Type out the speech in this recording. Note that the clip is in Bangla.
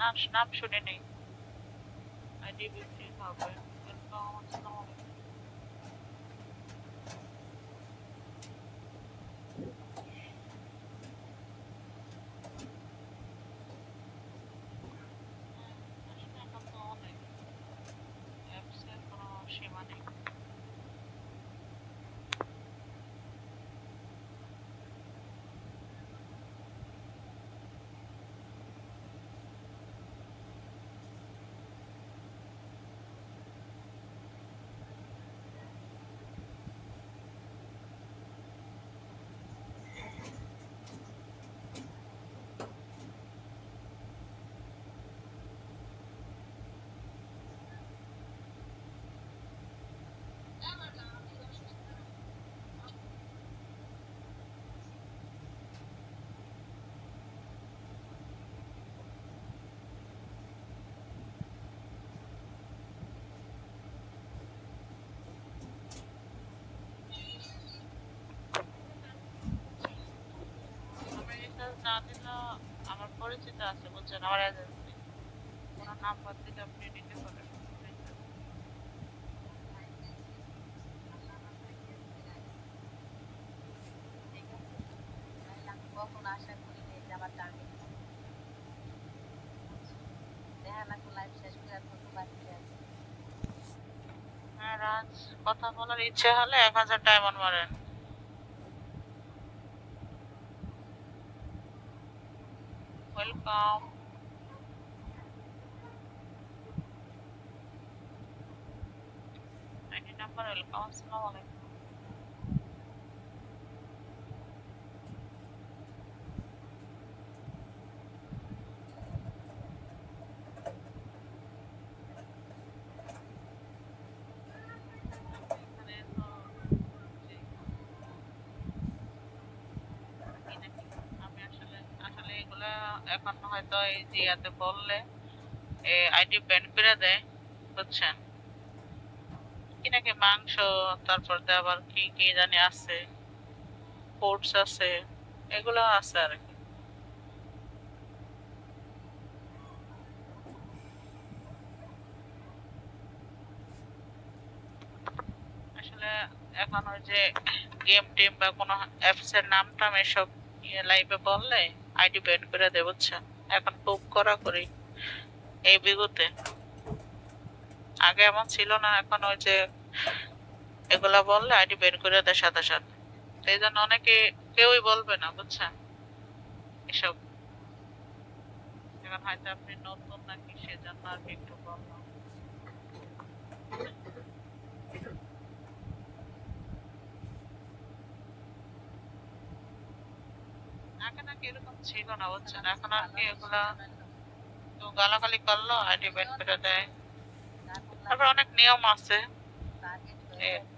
নাম শুনিনি। আইডি বিক্রি হবে। ওয়েলকাম, আসসালামু আলাইকুম। আসলে এখন তো অনেক অ্যাপসের কোনো সীমা নেই। আমি রিচার্জ না দিলেও আমার পরিচিত আছে, বুঝছেন, আমার এজেন্সি। কোনো নাম্বার দিলে আপনি নিতে পারেন রিচার্জ। কখনো আশা করিনি যে আমার টার্গেট দেখা লাগলো লাইফ শেষ করে আর কত বাকি আছে। হ্যাঁ রাজ, কথা বলার ইচ্ছে হলে 1000 ডায়মন্ড মারেন। ওয়েলকাম। আইডি নাম্বার ওয়েলকাম, আসসালামু আলাইকুম। এখানে তো যে কি নাকি, আমি আসলে আসলে এগুলা এখন হয়তো এই যে ইয়াতে বললে আইডি ব্যান করে দেয়, বুঝছেন। কি নাকি মাংস, তারপর দিয়ে আবার কি কি জানি আছে, ফুডস আছে, এগুলো আছে আর কি। আসলে এখন ওই যে গেম টেম বা কোনো অ্যাপস এর নাম টাম এসব লাইভে বললে আইডি ব্যান করে দেয়, বুঝছেন। এখন খুব কড়াকড়ি এই বিগুতে। আগে এমন ছিল না, এখন ওই যে এগুলা বললে আইডি বের করে দেয় সাথে সাথে। তো এই জন্য অনেকে কেউই বলবে না, বুঝছেন, এসব। এখন হয়তো আপনি নতুন নাকি, সেজন্য আর কি একটু বললাম। আগে নাকি এরকম ছিল না, বুঝছেন, এখন আর কি এগুলা তো গালাগালি করলো আইডি বের করে দেয়। যা করলাম তারপর অনেক নিয়ম আছে। টার্গেট হয়ে এ যায়।